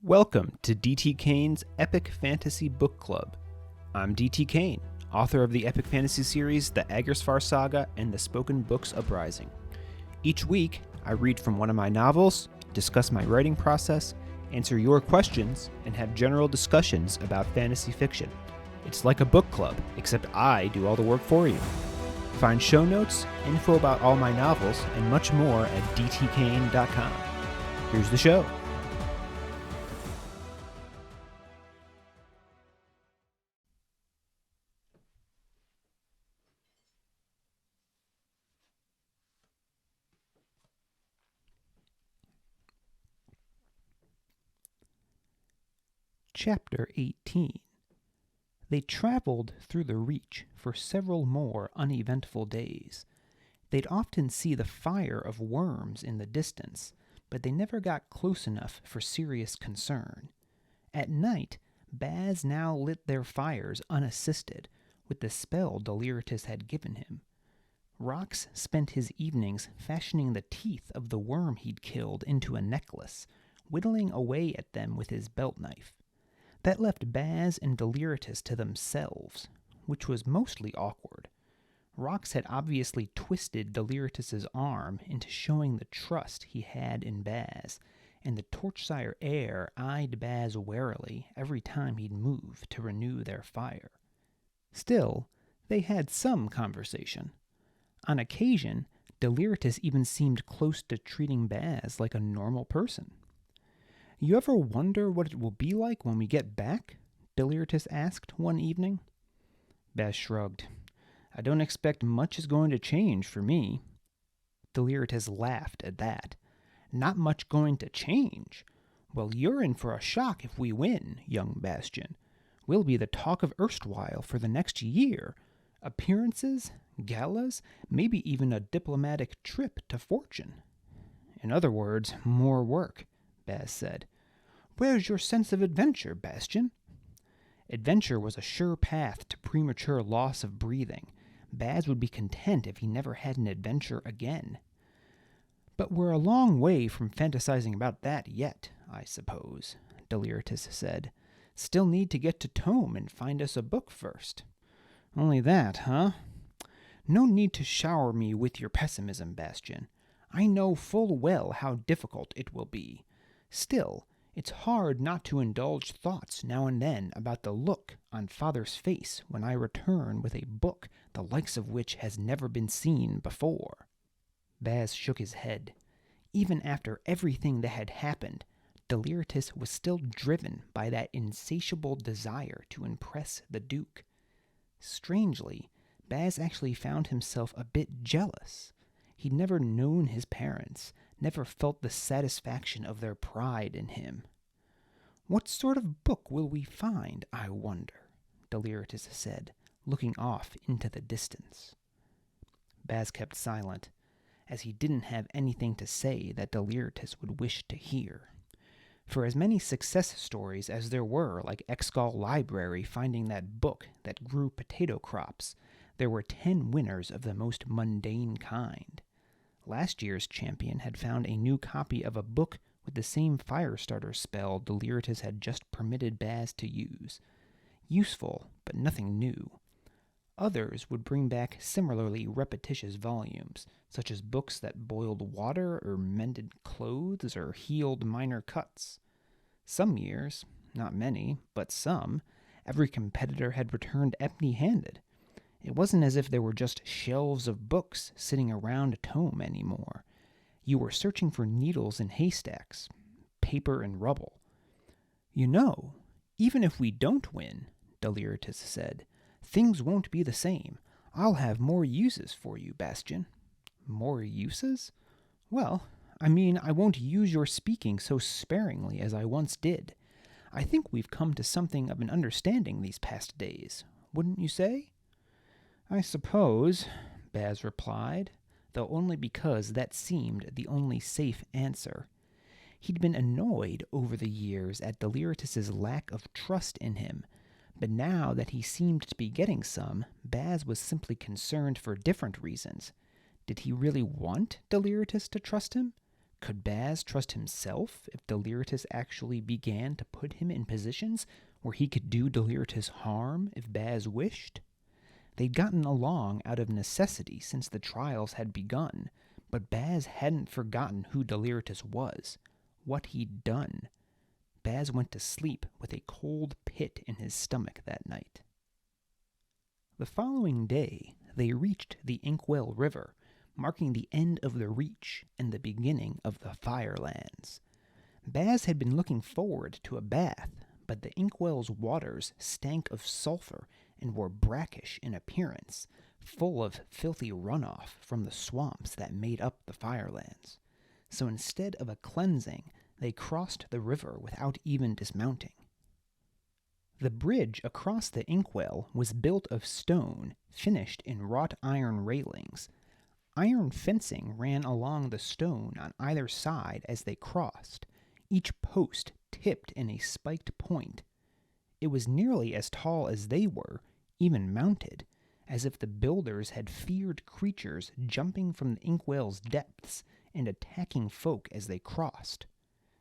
Welcome to DT Kane's Epic Fantasy Book Club. I'm DT Kane, author of the epic fantasy series The Aggersfar Saga and the spoken books Uprising. Each week, I read from one of my novels, discuss my writing process, answer your questions, and have general discussions about fantasy fiction. It's like a book club, except I do all the work for you. Find show notes, info about all my novels, and much more at dtkane.com. Here's the show. Chapter 18. They traveled through the Reach for several more uneventful days. They'd often see the fire of worms in the distance, but they never got close enough for serious concern. At night, Baz now lit their fires unassisted with the spell Deliritous had given him. Rox spent his evenings fashioning the teeth of the worm he'd killed into a necklace, whittling away at them with his belt knife. That left Baz and Deliritous to themselves, which was mostly awkward. Rox had obviously twisted Deliritus's arm into showing the trust he had in Baz, and the Torchsire heir eyed Baz warily every time he'd move to renew their fire. Still, they had some conversation. On occasion, Deliritous even seemed close to treating Baz like a normal person. "You ever wonder what it will be like when we get back?" Deliritous asked one evening. Baz shrugged. "I don't expect much is going to change for me." Deliritous laughed at that. "Not much going to change? Well, you're in for a shock if we win, young Baztian. We'll be the talk of Erstwhile for the next year. Appearances, galas, maybe even a diplomatic trip to Fortune." "In other words, more work," Baz said. "Where's your sense of adventure, Baztian?" Adventure was a sure path to premature loss of breathing. Baz would be content if he never had an adventure again. "But we're a long way from fantasizing about that yet, I suppose," Deliritous said. "Still need to get to Tome and find us a book first." "Only that, huh?" "No need to shower me with your pessimism, Baztian. I know full well how difficult it will be. Still, it's hard not to indulge thoughts now and then about the look on Father's face when I return with a book the likes of which has never been seen before." Baz shook his head. Even after everything that had happened, Deliritous was still driven by that insatiable desire to impress the Duke. Strangely, Baz actually found himself a bit jealous. He'd never known his parents, never felt the satisfaction of their pride in him. "What sort of book will we find, I wonder?" Deliritous said, looking off into the distance. Baz kept silent, as he didn't have anything to say that Deliritous would wish to hear. For as many success stories as there were like Torchsire Library finding that book that grew potato crops, there were 10 winners of the most mundane kind. Last year's champion had found a new copy of a book with the same Firestarter spell Deliritous had just permitted Baz to use. Useful, but nothing new. Others would bring back similarly repetitious volumes, such as books that boiled water or mended clothes or healed minor cuts. Some years, not many, but some, every competitor had returned empty-handed. It wasn't as if there were just shelves of books sitting around a tome anymore. You were searching for needles in haystacks, paper and rubble. "You know, even if we don't win," Deliritous said, "things won't be the same. I'll have more uses for you, Baztian." "More uses?" "Well, I mean, I won't use your speaking so sparingly as I once did. I think we've come to something of an understanding these past days, wouldn't you say?" "I suppose," Baz replied, though only because that seemed the only safe answer. He'd been annoyed over the years at Deliritus's lack of trust in him, but now that he seemed to be getting some, Baz was simply concerned for different reasons. Did he really want Deliritous to trust him? Could Baz trust himself if Deliritous actually began to put him in positions where he could do Deliritous harm if Baz wished? They'd gotten along out of necessity since the trials had begun, but Baz hadn't forgotten who Deliritous was, what he'd done. Baz went to sleep with a cold pit in his stomach that night. The following day, they reached the Inkwell River, marking the end of the Reach and the beginning of the Firelands. Baz had been looking forward to a bath, but the Inkwell's waters stank of sulfur and were brackish in appearance, full of filthy runoff from the swamps that made up the Firelands. So instead of a cleansing, they crossed the river without even dismounting. The bridge across the Inkwell was built of stone, finished in wrought iron railings. Iron fencing ran along the stone on either side as they crossed, each post tipped in a spiked point. It was nearly as tall as they were, even mounted, as if the builders had feared creatures jumping from the Inkwell's depths and attacking folk as they crossed.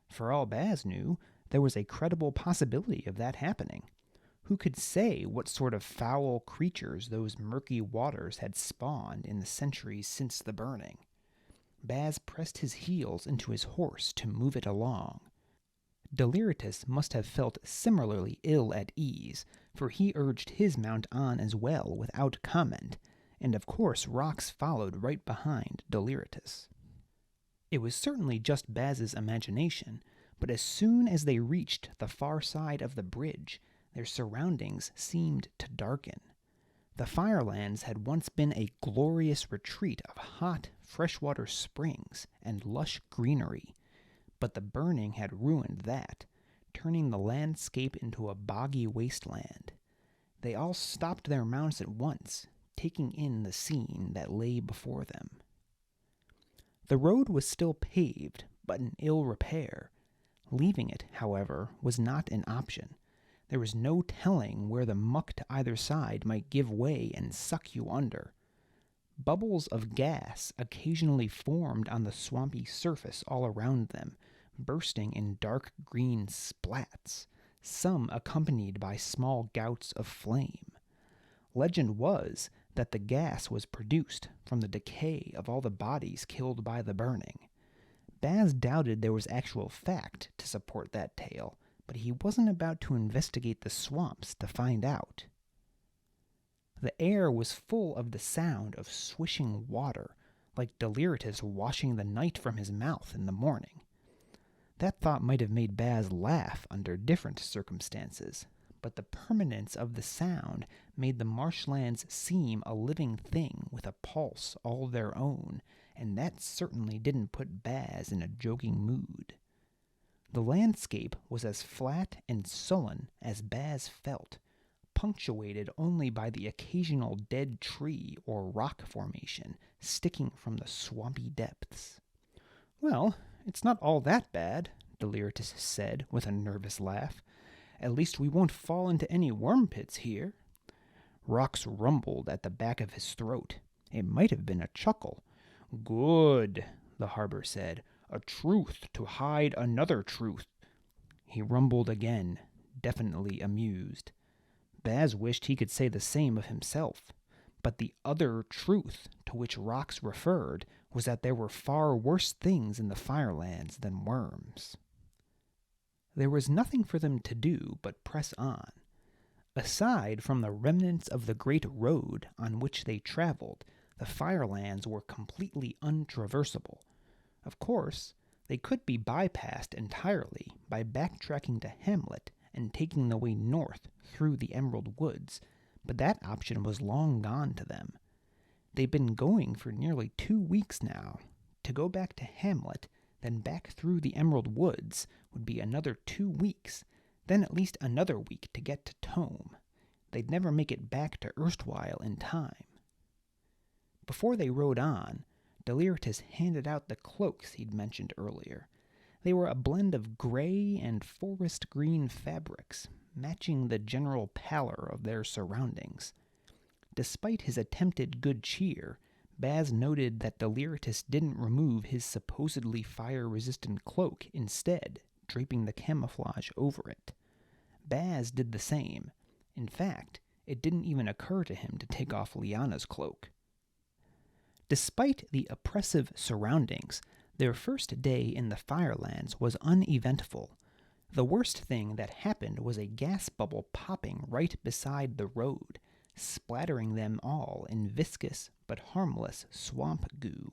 For all Baz knew, there was a credible possibility of that happening. Who could say what sort of foul creatures those murky waters had spawned in the centuries since the burning? Baz pressed his heels into his horse to move it along. Deliritous must have felt similarly ill at ease, for he urged his mount on as well without comment, and of course Rox followed right behind Deliritous. It was certainly just Baz's imagination, but as soon as they reached the far side of the bridge, their surroundings seemed to darken. The Firelands had once been a glorious retreat of hot, freshwater springs and lush greenery, but the burning had ruined that, turning the landscape into a boggy wasteland. They all stopped their mounts at once, taking in the scene that lay before them. The road was still paved, but in ill repair. Leaving it, however, was not an option. There was no telling where the muck to either side might give way and suck you under. Bubbles of gas occasionally formed on the swampy surface all around them, bursting in dark green splats, some accompanied by small gouts of flame. Legend was that the gas was produced from the decay of all the bodies killed by the burning. Baz doubted there was actual fact to support that tale, but he wasn't about to investigate the swamps to find out. The air was full of the sound of swishing water, like Deliritous washing the night from his mouth in the morning. That thought might have made Baz laugh under different circumstances, but the permanence of the sound made the marshlands seem a living thing with a pulse all their own, and that certainly didn't put Baz in a joking mood. The landscape was as flat and sullen as Baz felt, punctuated only by the occasional dead tree or rock formation sticking from the swampy depths. "Well, it's not all that bad," Deliritous said with a nervous laugh. "At least we won't fall into any worm pits here." Rox rumbled at the back of his throat. It might have been a chuckle. "Good," the Harbour said. "A truth to hide another truth." He rumbled again, definitely amused. Baz wished he could say the same of himself, but the other truth to which Rox referred was that there were far worse things in the Firelands than worms. There was nothing for them to do but press on. Aside from the remnants of the great road on which they traveled, the Firelands were completely untraversable. Of course, they could be bypassed entirely by backtracking to Hamlet and taking the way north through the Emerald Woods, but that option was long gone to them. They'd been going for nearly 2 weeks now. To go back to Hamlet, then back through the Emerald Woods would be another 2 weeks, then at least another week to get to Tome. They'd never make it back to erstwhile in time. Before they rode on, Deliritous handed out the cloaks he'd mentioned earlier. They were a blend of gray and forest green fabrics, matching the general pallor of their surroundings. Despite his attempted good cheer, Baz noted that Deliritous didn't remove his supposedly fire-resistant cloak, instead draping the camouflage over it. Baz did the same. In fact, it didn't even occur to him to take off Lyanna's cloak. Despite the oppressive surroundings, their first day in the Firelands was uneventful. The worst thing that happened was a gas bubble popping right beside the road, splattering them all in viscous but harmless swamp goo.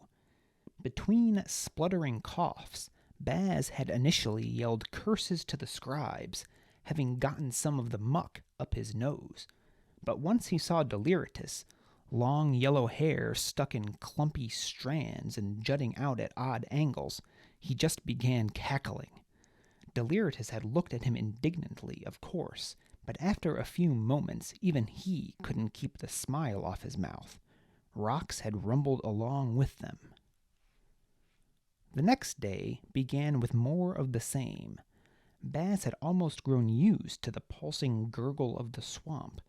Between spluttering coughs, Baz had initially yelled curses to the scribes, having gotten some of the muck up his nose. But once he saw Deliritous, long yellow hair stuck in clumpy strands and jutting out at odd angles, he just began cackling. Deliritous had looked at him indignantly, of course, but after a few moments even he couldn't keep the smile off his mouth. Rocks had rumbled along with them. The next day began with more of the same. Baz had almost grown used to the pulsing gurgle of the swamp,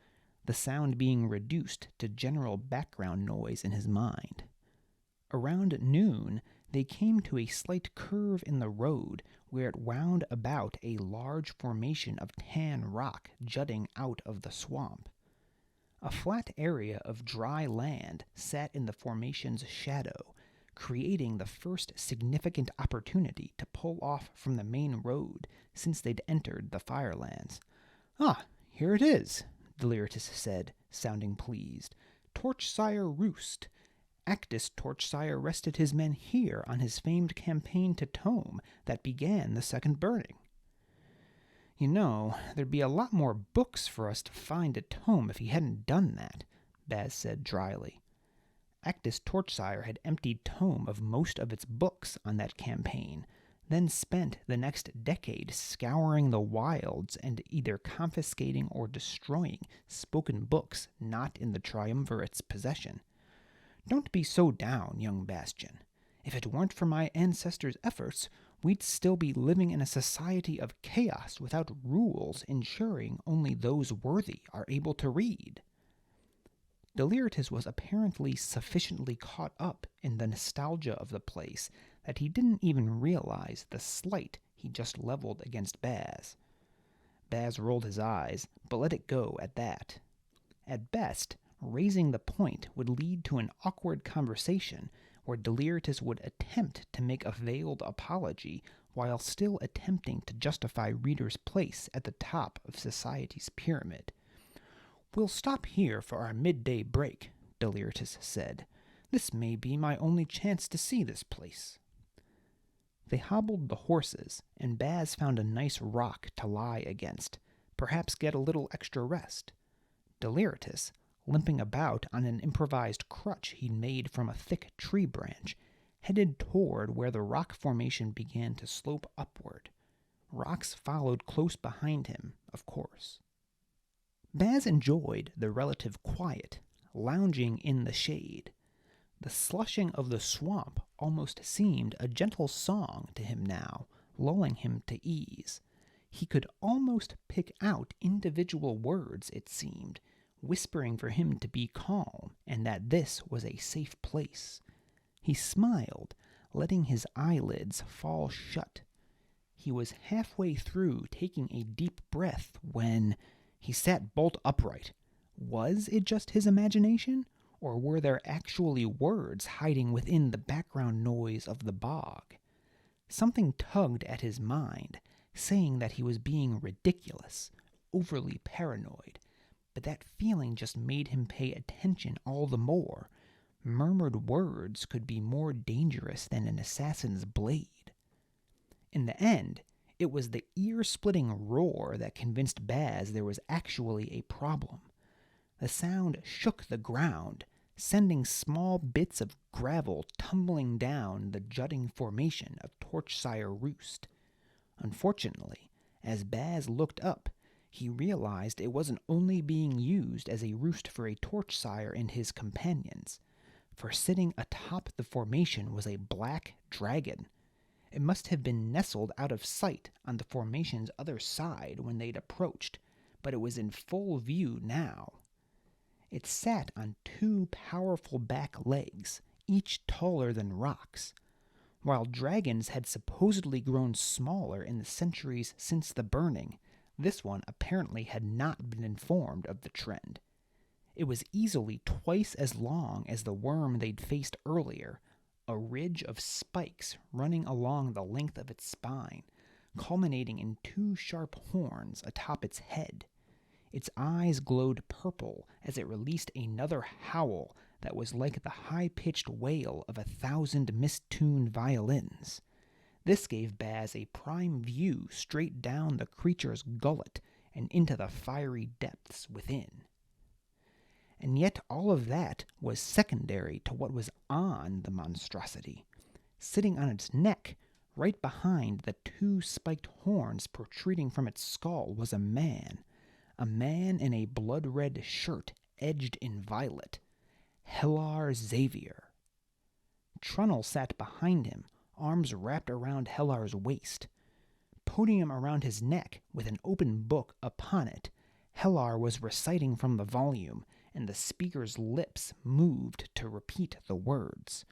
the sound being reduced to general background noise in his mind. Around noon, they came to a slight curve in the road where it wound about a large formation of tan rock jutting out of the swamp. A flat area of dry land sat in the formation's shadow, creating the first significant opportunity to pull off from the main road since they'd entered the Firelands. "Ah, here it is," Deliritous said, sounding pleased. "Torchsire Roost. Acktus Torchsire rested his men here on his famed campaign to Tome that began the Second Burning." "You know, there'd be a lot more books for us to find at Tome if he hadn't done that," Baz said dryly. Acktus Torchsire had emptied Tome of most of its books on that campaign, then spent the next decade scouring the wilds and either confiscating or destroying spoken books not in the Triumvirate's possession. "Don't be so down, young Baztian. If it weren't for my ancestors' efforts, we'd still be living in a society of chaos without rules ensuring only those worthy are able to read." Deliritous was apparently sufficiently caught up in the nostalgia of the place that he didn't even realize the slight he just leveled against Baz. Baz rolled his eyes, but let it go at that. At best, raising the point would lead to an awkward conversation where Deliritous would attempt to make a veiled apology while still attempting to justify Reader's place at the top of society's pyramid. "We'll stop here for our midday break," Deliritous said. "This may be my only chance to see this place." They hobbled the horses, and Baz found a nice rock to lie against, perhaps get a little extra rest. Deliritous, limping about on an improvised crutch he'd made from a thick tree branch, headed toward where the rock formation began to slope upward. Rocks followed close behind him, of course. Baz enjoyed the relative quiet, lounging in the shade. The slushing of the swamp almost seemed a gentle song to him now, lulling him to ease. He could almost pick out individual words, it seemed, whispering for him to be calm and that this was a safe place. He smiled, letting his eyelids fall shut. He was halfway through taking a deep breath when he sat bolt upright. Was it just his imagination, or were there actually words hiding within the background noise of the bog? Something tugged at his mind, saying that he was being ridiculous, overly paranoid, but that feeling just made him pay attention all the more. Murmured words could be more dangerous than an assassin's blade. In the end, it was the ear-splitting roar that convinced Baz there was actually a problem. The sound shook the ground, sending small bits of gravel tumbling down the jutting formation of Torchsire Roost. Unfortunately, as Baz looked up, he realized it wasn't only being used as a roost for a Torchsire and his companions, for sitting atop the formation was a black dragon. It must have been nestled out of sight on the formation's other side when they'd approached, but it was in full view now. It sat on two powerful back legs, each taller than rocks. While dragons had supposedly grown smaller in the centuries since the burning, this one apparently had not been informed of the trend. It was easily twice as long as the worm they'd faced earlier, a ridge of spikes running along the length of its spine, culminating in two sharp horns atop its head. Its eyes glowed purple as it released another howl that was like the high-pitched wail of 1,000 mistuned violins. This gave Baz a prime view straight down the creature's gullet and into the fiery depths within. And yet all of that was secondary to what was on the monstrosity. Sitting on its neck, right behind the two spiked horns protruding from its skull, was a man in a blood-red shirt edged in violet. Hellar Xavier. Trunnel sat behind him, arms wrapped around Hellar's waist. Podium around his neck, with an open book upon it, Hellar was reciting from the volume, and the speaker's lips moved to repeat the words.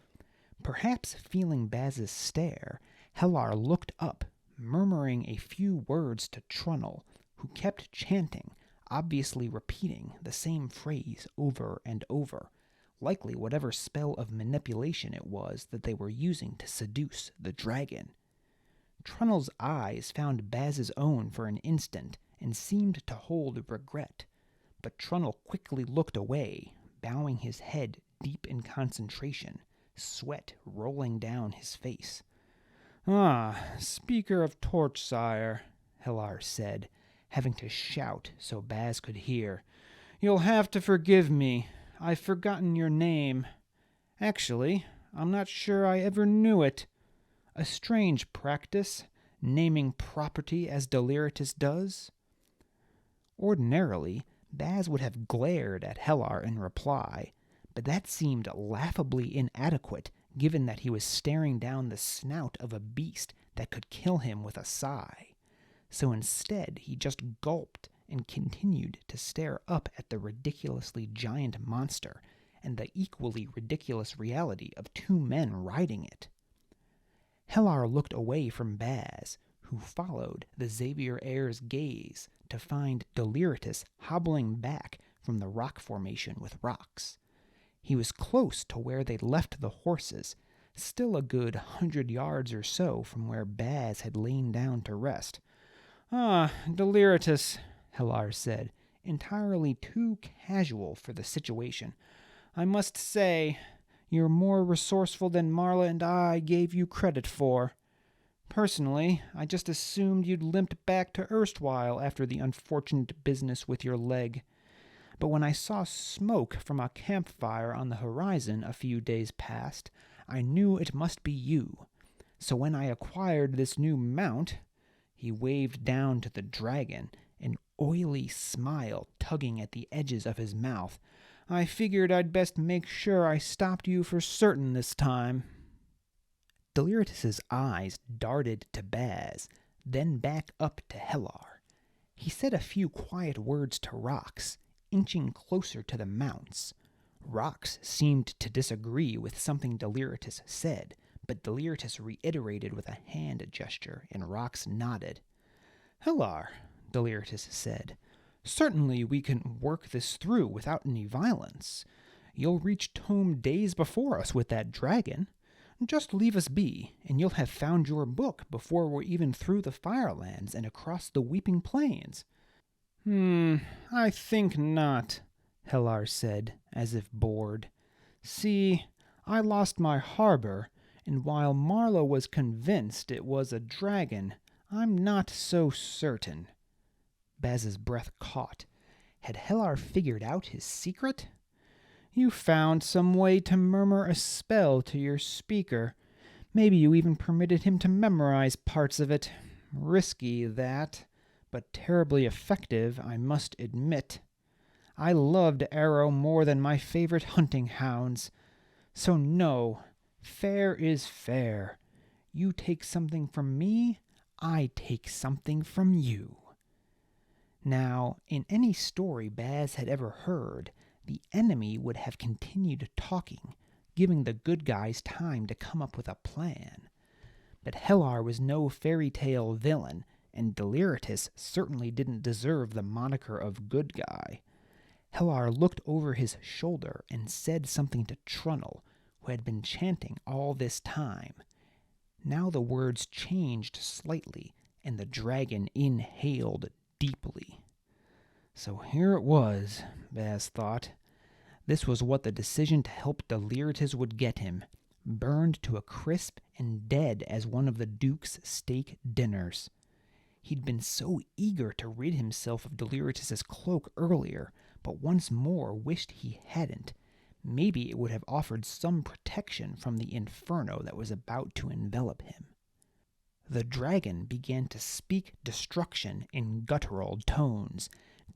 Perhaps feeling Baz's stare, Hellar looked up, murmuring a few words to Trunnel, who kept chanting, obviously repeating the same phrase over and over, likely whatever spell of manipulation it was that they were using to seduce the dragon. Trunnel's eyes found Baz's own for an instant and seemed to hold regret, but Trunnel quickly looked away, bowing his head deep in concentration, sweat rolling down his face. "Ah, speaker of Torchsire," Hellar said, having to shout so Baz could hear. "You'll have to forgive me. I've forgotten your name. Actually, I'm not sure I ever knew it. A strange practice, naming property as Deliritous does." Ordinarily, Baz would have glared at Hellar in reply, but that seemed laughably inadequate given that he was staring down the snout of a beast that could kill him with a sigh. So instead, he just gulped and continued to stare up at the ridiculously giant monster and the equally ridiculous reality of two men riding it. Hellar looked away from Baz, who followed the Xavier heir's gaze to find Deliritous hobbling back from the rock formation with rocks. He was close to where they'd left the horses, still a good 100 yards or so from where Baz had lain down to rest. "Ah, Deliritous," Hellar said, entirely too casual for the situation. "I must say, you're more resourceful than Marla and I gave you credit for. Personally, I just assumed you'd limped back to erstwhile after the unfortunate business with your leg. But when I saw smoke from a campfire on the horizon a few days past, I knew it must be you. So when I acquired this new mount," he waved down to the dragon, an oily smile tugging at the edges of his mouth, "I figured I'd best make sure I stopped you for certain this time." Deliritus's eyes darted to Baz, then back up to Hellar. He said a few quiet words to Rox, inching closer to the mounts. Rox seemed to disagree with something Deliritous said, but Deliritous reiterated with a hand gesture, and Rox nodded. "Hellar," Deliritous said, "certainly we can work this through without any violence. You'll reach Tome days before us with that dragon. Just leave us be, and you'll have found your book before we're even through the Firelands and across the Weeping Plains." I think not," Hellar said, as if bored. "See, I lost my Harbour, and while Marla was convinced it was a dragon, I'm not so certain." Baz's breath caught. Had Hellar figured out his secret? "You found some way to murmur a spell to your speaker. Maybe you even permitted him to memorize parts of it. Risky, that, but terribly effective, I must admit. I loved Arrow more than my favorite hunting hounds. So no, fair is fair. You take something from me, I take something from you." Now, in any story Baz had ever heard, the enemy would have continued talking, giving the good guys time to come up with a plan. But Hellar was no fairy tale villain, and Deliritous certainly didn't deserve the moniker of good guy. Hellar looked over his shoulder and said something to Trunnel, who had been chanting all this time. Now the words changed slightly, and the dragon inhaled deeply. So here it was, Baz thought. This was what the decision to help Deliritous would get him, burned to a crisp and dead as one of the Duke's steak dinners. He'd been so eager to rid himself of Deliritus's cloak earlier, but once more wished he hadn't. Maybe it would have offered some protection from the inferno that was about to envelop him. The dragon began to speak destruction in guttural tones,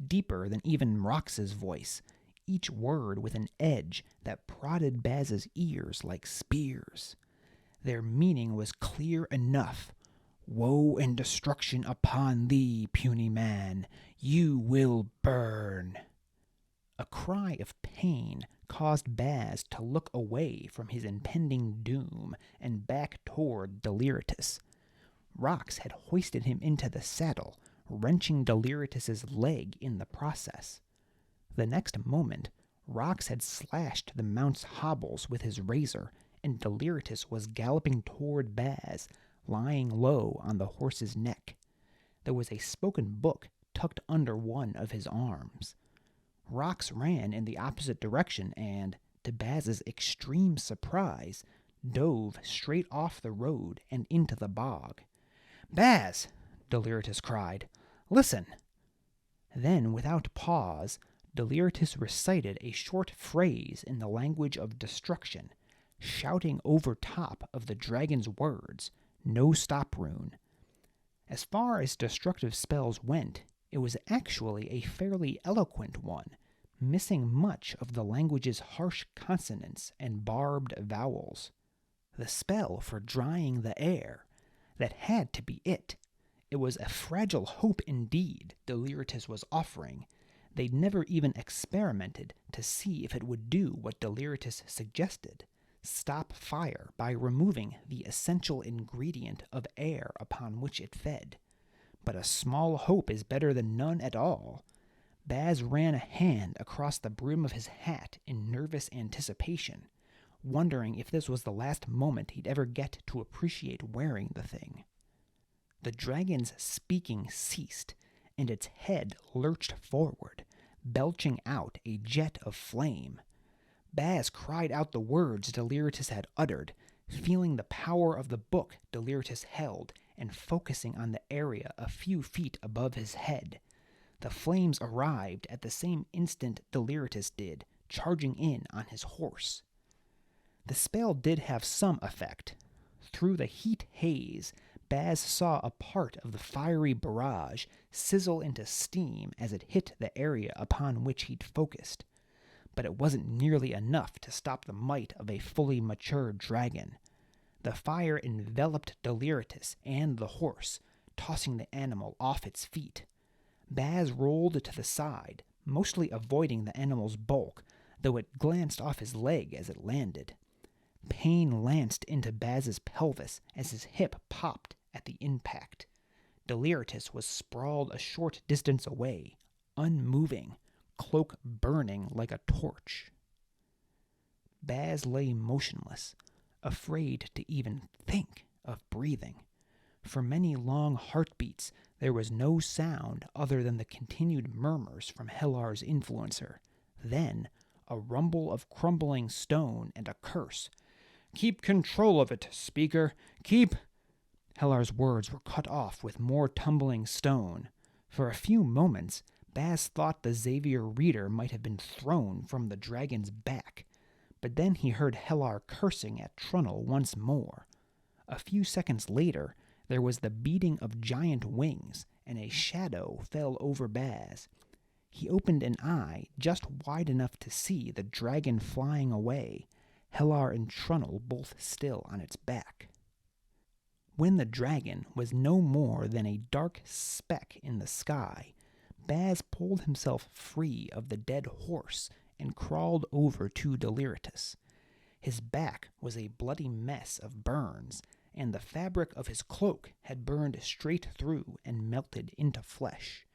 deeper than even Rox's voice, each word with an edge that prodded Baz's ears like spears. Their meaning was clear enough. Woe and destruction upon thee, puny man. You will burn. A cry of pain caused Baz to look away from his impending doom and back toward Deliritous. Rox had hoisted him into the saddle, wrenching Deliritus's leg in the process. The next moment, Rox had slashed the mount's hobbles with his razor, and Deliritous was galloping toward Baz, lying low on the horse's neck. There was a spoken book tucked under one of his arms. Rox ran in the opposite direction and, to Baz's extreme surprise, dove straight off the road and into the bog. "Baz!" Deliritous cried. "Listen!" Then, without pause, Deliritous recited a short phrase in the language of destruction, shouting over top of the dragon's words, no stop rune. As far as destructive spells went, it was actually a fairly eloquent one, missing much of the language's harsh consonants and barbed vowels. The spell for drying the air. That had to be it. It was a fragile hope indeed Deliritous was offering. They'd never even experimented to see if it would do what Deliritous suggested, stop fire by removing the essential ingredient of air upon which it fed. But a small hope is better than none at all. Baz ran a hand across the brim of his hat in nervous anticipation, wondering if this was the last moment he'd ever get to appreciate wearing the thing. The dragon's speaking ceased, and its head lurched forward, belching out a jet of flame. Baz cried out the words Deliritous had uttered, feeling the power of the book Deliritous held and focusing on the area a few feet above his head. The flames arrived at the same instant Deliritous did, charging in on his horse. The spell did have some effect. Through the heat haze, Baz saw a part of the fiery barrage sizzle into steam as it hit the area upon which he'd focused. But it wasn't nearly enough to stop the might of a fully mature dragon. The fire enveloped Deliritous and the horse, tossing the animal off its feet. Baz rolled to the side, mostly avoiding the animal's bulk, though it glanced off his leg as it landed. Pain lanced into Baz's pelvis as his hip popped at the impact. Deliritous was sprawled a short distance away, unmoving, cloak burning like a torch. Baz lay motionless, afraid to even think of breathing. For many long heartbeats, there was no sound other than the continued murmurs from Hellar's influencer. Then, a rumble of crumbling stone and a curse. "Keep control of it, speaker! Keep—" Hellar's words were cut off with more tumbling stone. For a few moments, Baz thought the Xavier reader might have been thrown from the dragon's back, but then he heard Hellar cursing at Trunnel once more. A few seconds later, there was the beating of giant wings, and a shadow fell over Baz. He opened an eye just wide enough to see the dragon flying away, Hellar and Trunnel both still on its back. When the dragon was no more than a dark speck in the sky, Baz pulled himself free of the dead horse and crawled over to Deliritous. His back was a bloody mess of burns, and the fabric of his cloak had burned straight through and melted into flesh.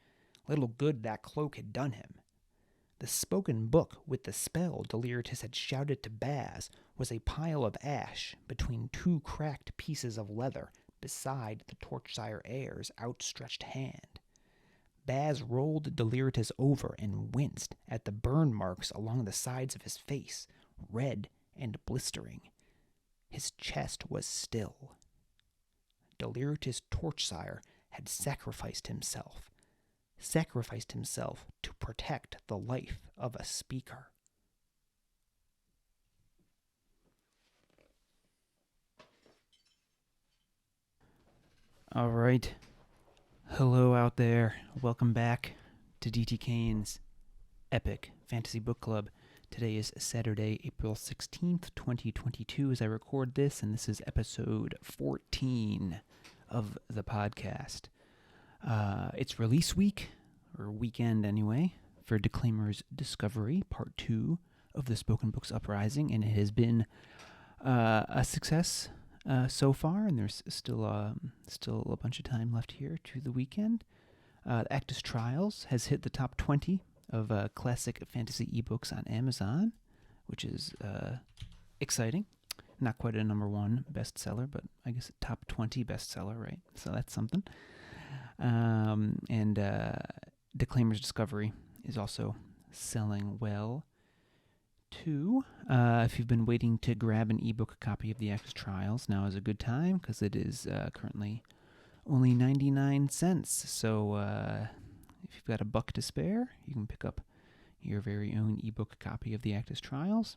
Little good that cloak had done him. The spoken book with the spell Deliritous had shouted to Baz was a pile of ash between two cracked pieces of leather beside the Torchsire heir's outstretched hand. Baz rolled Deliritous over and winced at the burn marks along the sides of his face, red and blistering. His chest was still. Deliritous Torchsire had sacrificed himself to protect the life of a speaker. All right. Hello out there. Welcome back to DT Kane's Epic Fantasy Book Club. Today is Saturday, April 16th, 2022 as I record this, and this is episode 14 of the podcast. It's release week, or weekend anyway, for Declaimer's Discovery, Part 2 of the Spoken Books Uprising, and it has been a success so far, and there's still a bunch of time left here to the weekend. Acktus Trials has hit the top 20 of classic fantasy ebooks on Amazon, which is exciting. Not quite a number one bestseller, but I guess a top 20 bestseller, right? So that's something. And Declaimer's Discovery is also selling well, too. If you've been waiting to grab an ebook copy of the Acktus Trials, now is a good time, because it is currently only 99 cents. So if you've got $1 to spare, you can pick up your very own ebook copy of the Acktus Trials.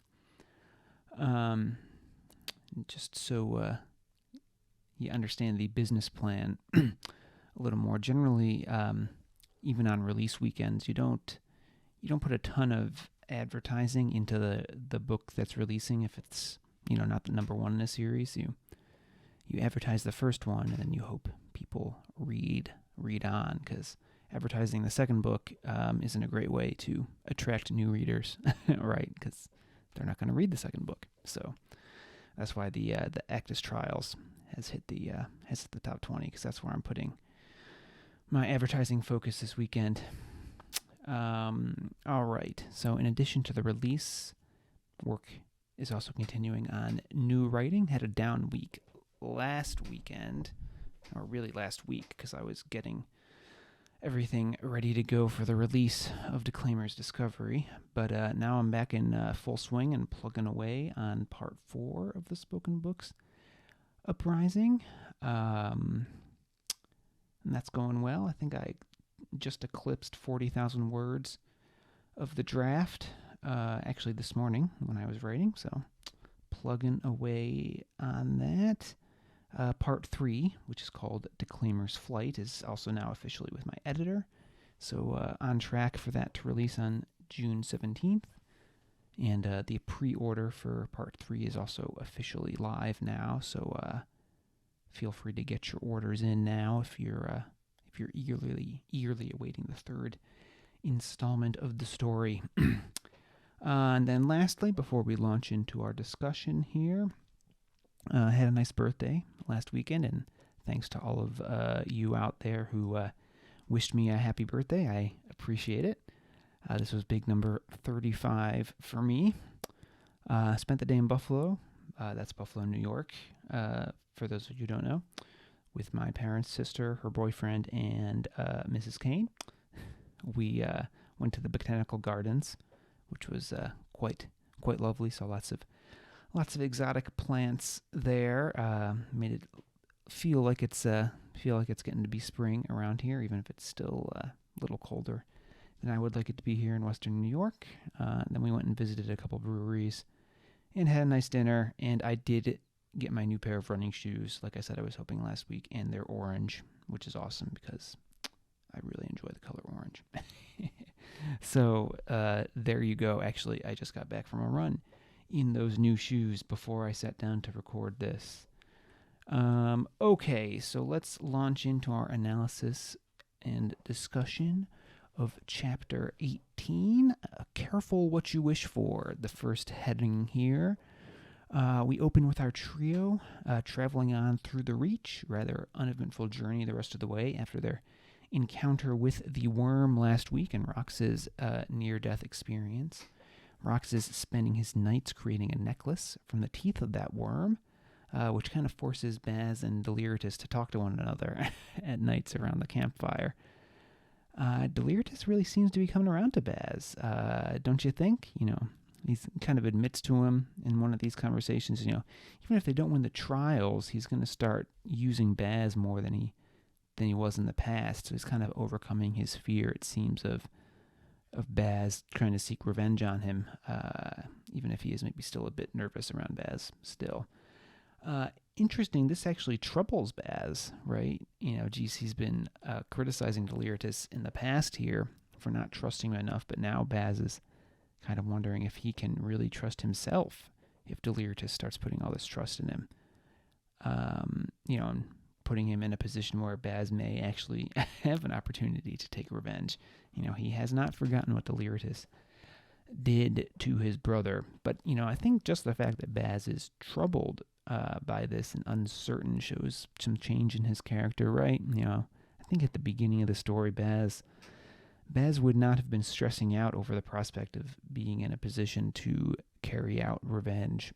Just so you understand the business plan a little more. Generally, even on release weekends, you don't put a ton of advertising into the book that's releasing if it's not the number one in a series. You advertise the first one, and then you hope people read on, because advertising the second book isn't a great way to attract new readers, right? Because they're not going to read the second book. So that's why the Acktus Trials has hit the top 20, because that's where I'm putting my advertising focus this weekend. All right. So in addition to the release, work is also continuing on new writing. Had a down week last weekend, or really last week, because I was getting everything ready to go for the release of Declaimer's Discovery. But now I'm back in full swing and plugging away on part 4 of the Spoken Books Uprising. And that's going well. I think I just eclipsed 40,000 words of the draft, actually this morning when I was writing, so plugging away on that. Part 3, which is called Declaimer's Flight, is also now officially with my editor, so on track for that to release on June 17th, and the pre-order for Part 3 is also officially live now, so feel free to get your orders in now if you're eagerly awaiting the third installment of the story. And then lastly, before we launch into our discussion here, I had a nice birthday last weekend, and thanks to all of you out there who wished me a happy birthday. I appreciate it. This was big number 35 for me. Spent the day in Buffalo. That's Buffalo, New York, for those of you who don't know, with my parents, sister, her boyfriend, and Mrs. Kane. We went to the Botanical Gardens, which was quite lovely. Saw lots of exotic plants there. Made it feel like it's getting to be spring around here, even if it's still a little colder than I would like it to be here in Western New York. Then we went and visited a couple breweries and had a nice dinner. And I did get my new pair of running shoes, like I said I was hoping last week, and they're orange, which is awesome because I really enjoy the color orange. So there you go. Actually, I just got back from a run in those new shoes before I sat down to record this. Okay, so let's launch into our analysis and discussion of Chapter 18. Careful what you wish for, the first heading here. We open with our trio traveling on through the Reach, rather uneventful journey the rest of the way after their encounter with the worm last week and Rox's near-death experience. Rox is spending his nights creating a necklace from the teeth of that worm, which kind of forces Baz and Deliritous to talk to one another at nights around the campfire. Deliritous really seems to be coming around to Baz, don't you think? He kind of admits to him in one of these conversations, even if they don't win the trials, he's going to start using Baz more than he was in the past. So he's kind of overcoming his fear, it seems, of Baz trying to seek revenge on him, even if he is maybe still a bit nervous around Baz still. Interesting, this actually troubles Baz, right? He's been criticizing Deliritous in the past here for not trusting him enough, but now Baz is kind of wondering if he can really trust himself if Deliritous starts putting all this trust in him. And putting him in a position where Baz may actually have an opportunity to take revenge. He has not forgotten what Deliritous did to his brother. But, I think just the fact that Baz is troubled by this and uncertain shows some change in his character, right? I think at the beginning of the story, Baz would not have been stressing out over the prospect of being in a position to carry out revenge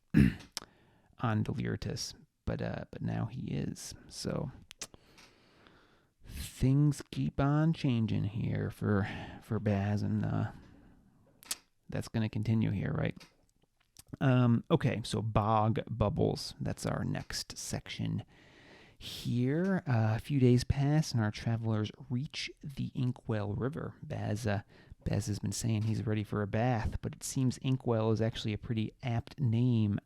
on Deliritous, but now he is. So things keep on changing here for Baz, and that's going to continue here, right? Okay, so bog bubbles. That's our next section. Here, a few days pass and our travelers reach the Inkwell River. Baz has been saying he's ready for a bath, but it seems Inkwell is actually a pretty apt name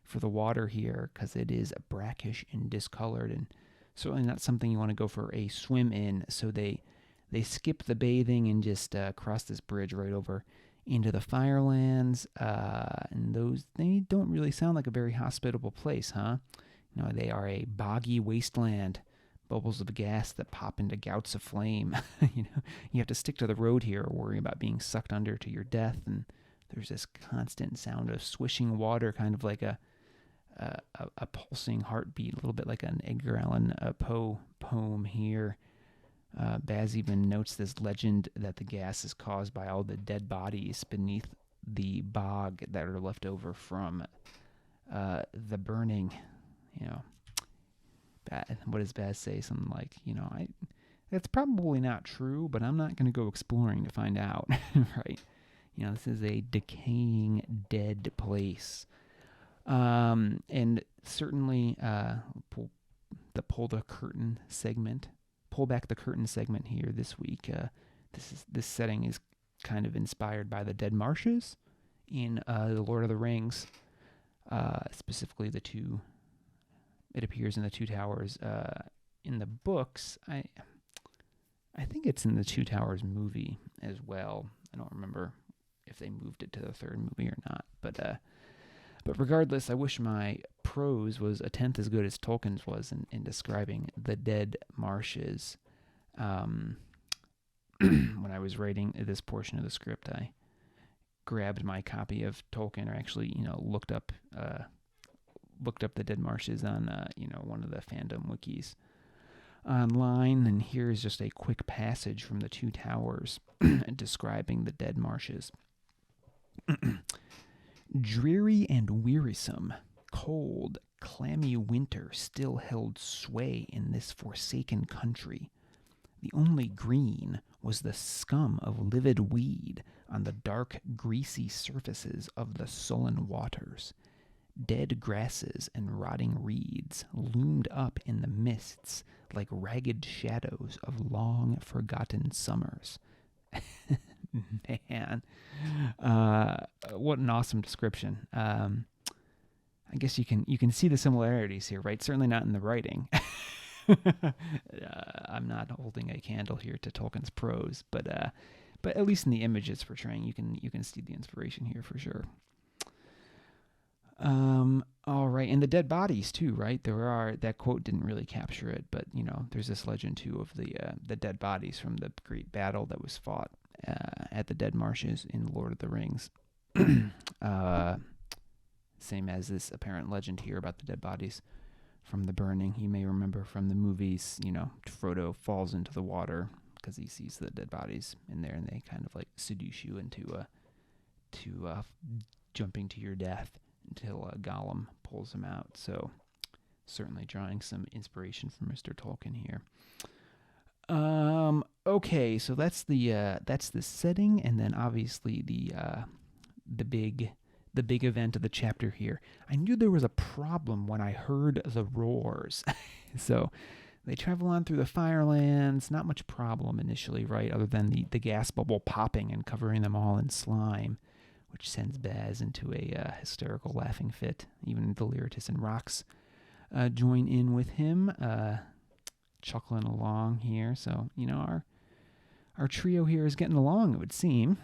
for the water here because it is brackish and discolored and certainly not something you want to go for a swim in. So they skip the bathing and just cross this bridge right over into the Firelands. And they don't really sound like a very hospitable place, huh? They are a boggy wasteland, bubbles of gas that pop into gouts of flame. You have to stick to the road here or worry about being sucked under to your death. And there's this constant sound of swishing water, kind of like a pulsing heartbeat, a little bit like an Edgar Allan Poe poem here. Baz even notes this legend that the gas is caused by all the dead bodies beneath the bog that are left over from the burning. What does Baz say? Something like, that's probably not true, but I'm not going to go exploring to find out, right? This is a decaying, dead place. And certainly pull back the curtain segment here this week. This setting is kind of inspired by the Dead Marshes in The Lord of the Rings, specifically the two. It appears in the Two Towers. In the books, I think it's in the Two Towers movie as well. I don't remember if they moved it to the third movie or not. But regardless, I wish my prose was a tenth as good as Tolkien's was in describing the Dead Marshes. When I was writing this portion of the script, I grabbed my copy of Tolkien, or actually, looked up the Dead Marshes on, one of the fandom wikis online, and here's just a quick passage from the Two Towers describing the Dead Marshes. Dreary and wearisome, cold, clammy winter still held sway in this forsaken country. The only green was the scum of livid weed on the dark, greasy surfaces of the sullen waters. Dead grasses and rotting reeds loomed up in the mists like ragged shadows of long forgotten summers. Man, what an awesome description. I guess you can see the similarities here, right? Certainly not in the writing. I'm not holding a candle here to Tolkien's prose, but at least in the image it's portraying, you can see the inspiration here for sure. All right, and the dead bodies too, right? That quote didn't really capture it, but there's this legend too of the dead bodies from the great battle that was fought at the Dead Marshes in Lord of the Rings. same as this apparent legend here about the dead bodies from the burning. You may remember from the movies, Frodo falls into the water because he sees the dead bodies in there, and they kind of like seduce you into jumping to your death until Gollum pulls him out. So certainly drawing some inspiration from Mr. Tolkien here. Okay, so that's the setting, and then obviously the big event of the chapter here. I knew there was a problem when I heard the roars. So they travel on through the Firelands. Not much problem initially, right? Other than the gas bubble popping and covering them all in slime, which sends Baz into a hysterical laughing fit. Even Deliritous and Rox join in with him, chuckling along here. So, our trio here is getting along, it would seem.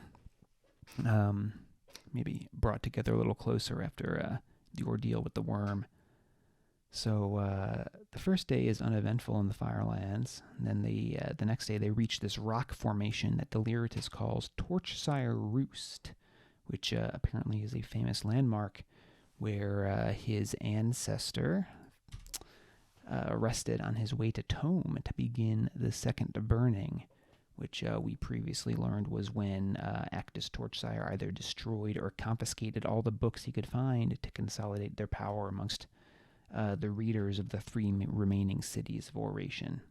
Maybe brought together a little closer after the ordeal with the worm. So the first day is uneventful in the Firelands. And then the next day they reach this rock formation that Deliritous calls Torchsire Roost, which apparently is a famous landmark where his ancestor rested on his way to Tome to begin the second burning, which we previously learned was when Acktus Torchsire either destroyed or confiscated all the books he could find to consolidate their power amongst the readers of the 3 remaining cities of Oration.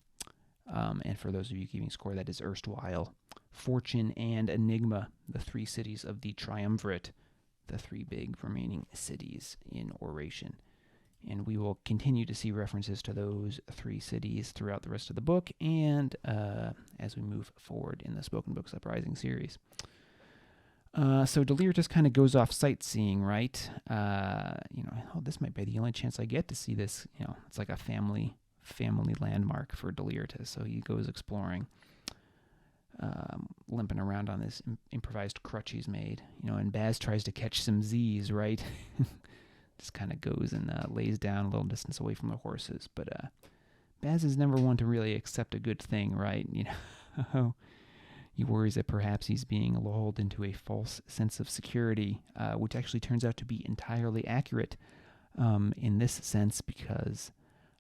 And for those of you keeping score, that is erstwhile Fortune and Enigma, the 3 cities of the Triumvirate, the 3 big remaining cities in Oration. And we will continue to see references to those 3 cities throughout the rest of the book and as we move forward in the Spoken Books Uprising series. So Deliritous kind of goes off sightseeing, right? This might be the only chance I get to see this. It's like a family landmark for Deliritous. So he goes exploring, limping around on this improvised crutch he's made. And Baz tries to catch some Z's, right? Just kind of goes and lays down a little distance away from the horses. But Baz is never one to really accept a good thing, right? He worries that perhaps he's being lulled into a false sense of security, which actually turns out to be entirely accurate in this sense, because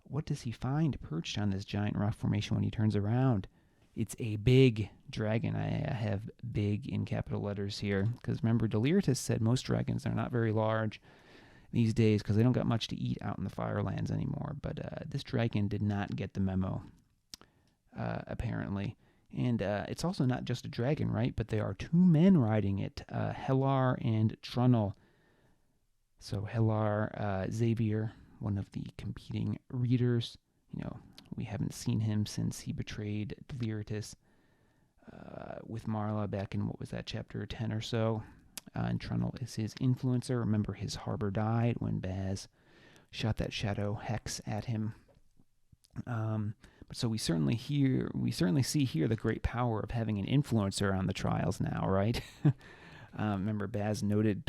what does he find perched on this giant rock formation when he turns around? It's a big dragon. I have big in capital letters here, because remember, Deliritous said most dragons are not very large these days because they don't got much to eat out in the Firelands anymore. But this dragon did not get the memo, apparently. And it's also not just a dragon, right? But there are 2 men riding it, Hellar and Trunnel. So Hellar, Xavier, one of the competing readers. We haven't seen him since he betrayed Deliritous with Marla back in, what was that, chapter 10 or so. And Trunnel is his influencer. Remember, his Harbour died when Baz shot that shadow hex at him. But so we certainly see here the great power of having an influencer on the trials now, right? Remember, Baz noted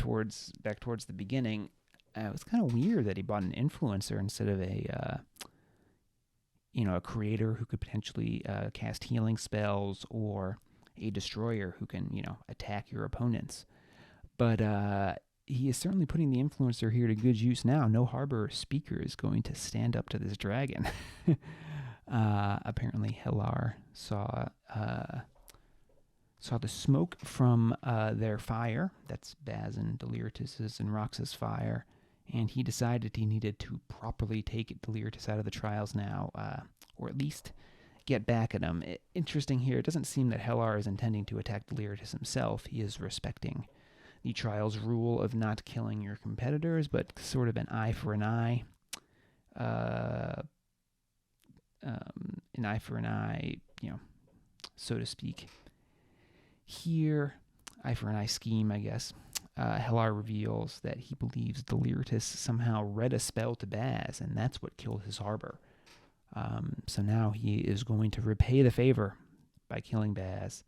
back towards the beginning, it was kind of weird that he bought an influencer instead of a creator who could potentially cast healing spells, or a destroyer who can, attack your opponents. But he is certainly putting the influencer here to good use now. No Harbour speaker is going to stand up to this dragon. Apparently Hellar saw the smoke from their fire. That's Baz and Deliritus's and Rox's fire. And he decided he needed to properly take Deliritous out of the trials now, or at least get back at him. Interesting here, it doesn't seem that Hellar is intending to attack Deliritous himself. He is respecting the trial's rule of not killing your competitors, but sort of an eye for an eye. An eye for an eye, so to speak. Here, eye for an eye scheme, I guess. Hellar reveals that he believes Deliritous somehow read a spell to Baz, and that's what killed his Harbour. So now he is going to repay the favor by killing Baz.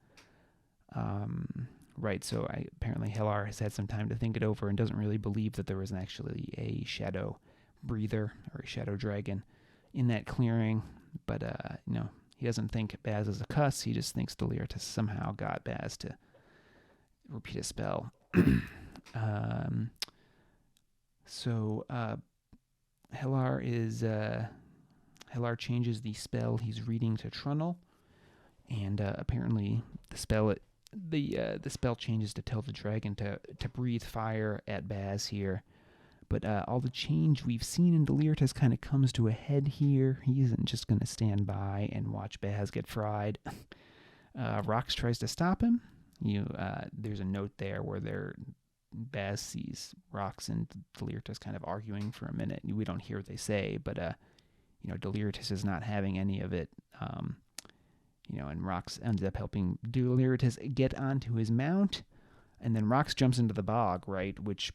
Right, so apparently Hellar has had some time to think it over and doesn't really believe that there was actually a shadow breather or a shadow dragon in that clearing. But, he doesn't think Baz is a cuss. He just thinks Deliritous somehow got Baz to repeat a spell. So Hellar changes the spell he's reading to Trunnel, and apparently the spell changes to tell the dragon to breathe fire at Baz here. But all the change we've seen in Deliritous kind of comes to a head here. He isn't just going to stand by and watch Baz get fried. Rox tries to stop him. There's a note there where Baz sees Rox and Deliritous kind of arguing for a minute. We don't hear what they say, but Deliritous is not having any of it. And Rox ends up helping Deliritous get onto his mount. And then Rox jumps into the bog, right? Which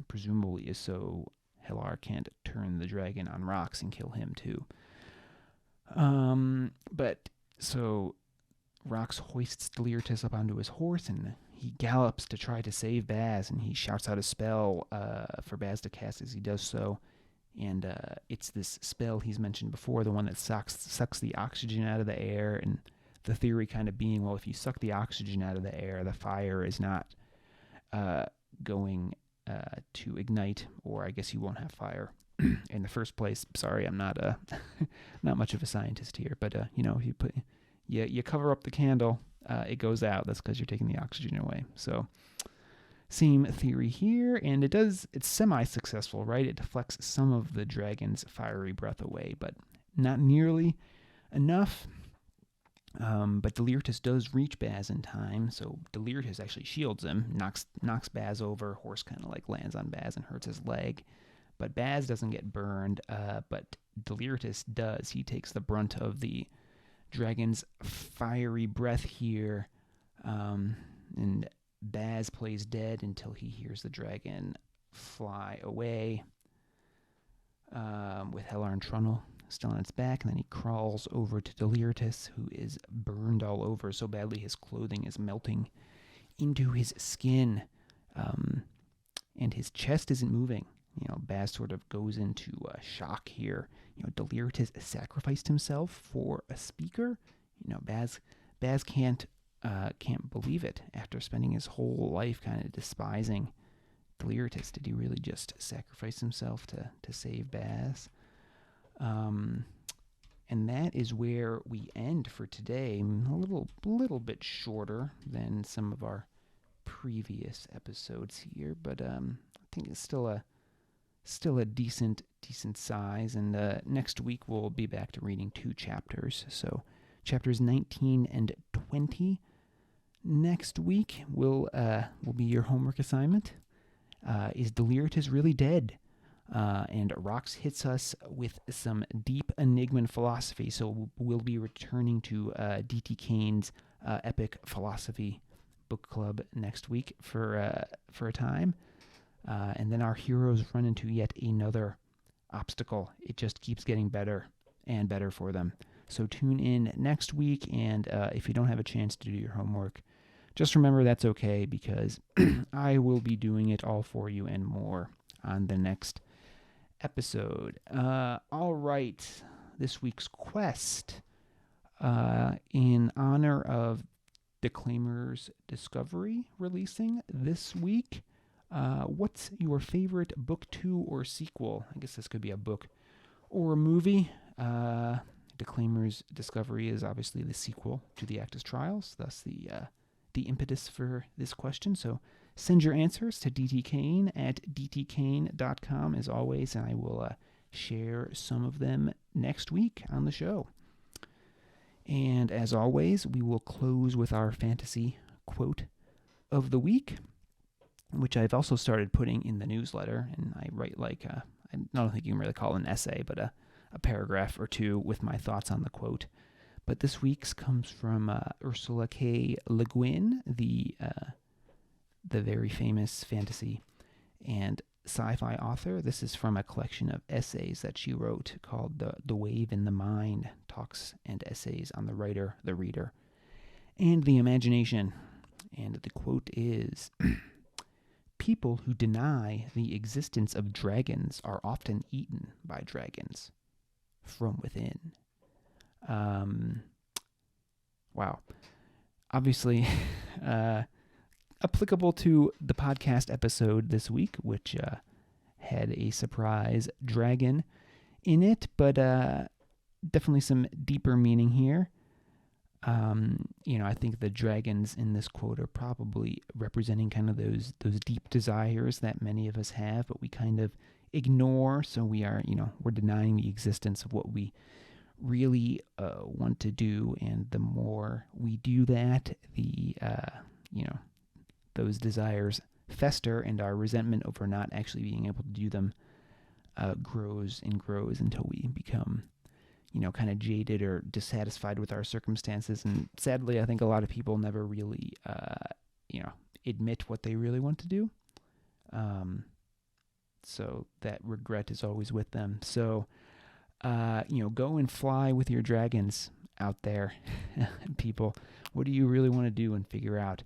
presumably is so Hellar can't turn the dragon on Rox and kill him too. But so Rox hoists Deliritous up onto his horse, and he gallops to try to save Baz, and he shouts out a spell for Baz to cast as he does so. And it's this spell he's mentioned before, the one that sucks the oxygen out of the air, and the theory kind of being, well, if you suck the oxygen out of the air, the fire is not going to ignite, or I guess you won't have fire in the first place. Sorry, I'm not not much of a scientist here, but if you cover up the candle, it goes out. That's because you're taking the oxygen away. So same theory here, and it's semi-successful, right? It deflects some of the dragon's fiery breath away, but not nearly enough. But Deliritous does reach Baz in time, so Deliritous actually shields him, knocks Baz over. Horse kind of lands on Baz and hurts his leg, but Baz doesn't get burned. But Deliritous does. He takes the brunt of the dragon's fiery breath here, and Baz plays dead until he hears the dragon fly away with Hellar and Trunnel still on its back, and then he crawls over to Deliritous, who is burned all over so badly his clothing is melting into his skin, and his chest isn't moving. Baz sort of goes into shock here. Deliritous sacrificed himself for a speaker. Baz can't believe it after spending his whole life kind of despising Deliritous. Did he really just sacrifice himself to save Baz? And that is where we end for today. A little bit shorter than some of our previous episodes here, but I think it's still a decent size. And next week we'll be back to reading 2 chapters. So chapters 19 and 20 next week will be your homework assignment. Is Deliritous really dead? And Rox hits us with some deep Enigman philosophy, so we'll be returning to D.T. Kane's epic philosophy book club next week for a time. And then our heroes run into yet another obstacle. It just keeps getting better and better for them. So tune in next week, and if you don't have a chance to do your homework, just remember that's okay, because I will be doing it all for you and more on the next episode. All right, this week's quest, in honor of Declaimer's Discovery releasing this week. What's your favorite book 2 or sequel? I guess this could be a book or a movie. Declaimer's Discovery is obviously the sequel to the Acktus Trials, thus the impetus for this question. So send your answers to dtkane at dtkane.com as always, and I will share some of them next week on the show. And as always, we will close with our fantasy quote of the week, which I've also started putting in the newsletter, and I write I don't think you can really call it an essay, but a paragraph or two with my thoughts on the quote. But this week's comes from Ursula K. Le Guin, the very famous fantasy and sci-fi author. This is from a collection of essays that she wrote called The Wave in the Mind, talks and essays on the writer, the reader, and the imagination. And the quote is, "People who deny the existence of dragons are often eaten by dragons from within." Wow. Obviously, applicable to the podcast episode this week, which had a surprise dragon in it, but definitely some deeper meaning here. I think the dragons in this quote are probably representing kind of those deep desires that many of us have, but we kind of ignore. So we're denying the existence of what we really want to do, and the more we do that, those desires fester, and our resentment over not actually being able to do them grows and grows until we become kind of jaded or dissatisfied with our circumstances. And sadly, I think a lot of people never really, admit what they really want to do. So that regret is always with them. So, go and fly with your dragons out there, people. What do you really want to do, and figure out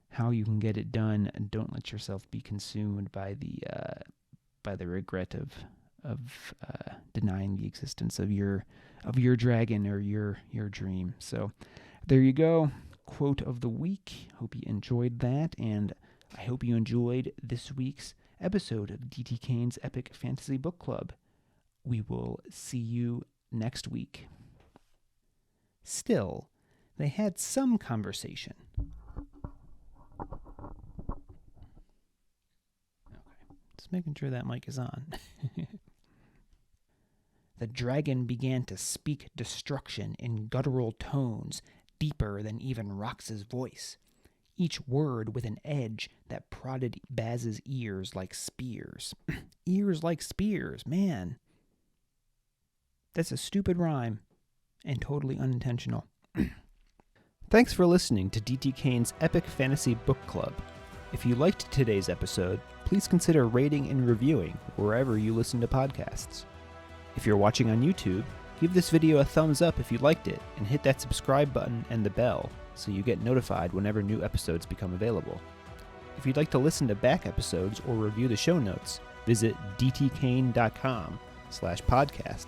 how you can get it done, and don't let yourself be consumed by the regret of denying the existence of your dragon or your dream. So there you go. Quote of the week. Hope you enjoyed that, and I hope you enjoyed this week's episode of D.T. Kane's Epic Fantasy Book Club. We will see you next week. Still, they had some conversation. Okay, just making sure that mic is on. The dragon began to speak destruction in guttural tones, deeper than even Rox's voice, each word with an edge that prodded Baz's ears like spears. Ears like spears, man. That's a stupid rhyme, and totally unintentional. Thanks for listening to D.T. Kane's Epic Fantasy Book Club. If you liked today's episode, please consider rating and reviewing wherever you listen to podcasts. If you're watching on YouTube, give this video a thumbs up if you liked it, and hit that subscribe button and the bell so you get notified whenever new episodes become available. If you'd like to listen to back episodes or review the show notes, visit dtkane.com/podcast.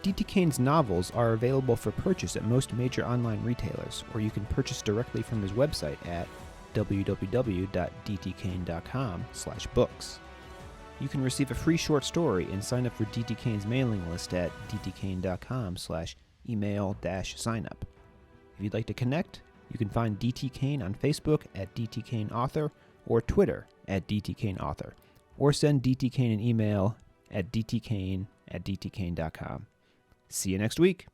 D.T. Kane's novels are available for purchase at most major online retailers, or you can purchase directly from his website at www.dtkane.com/books. You can receive a free short story and sign up for D.T. Kane's mailing list at dtkane.com/email-signup. If you'd like to connect, you can find D.T. Kane on Facebook at D.T. Kane Author, or Twitter at D.T. Kane Author, or send D.T. Kane an email at dtkane@dtkane.com. See you next week.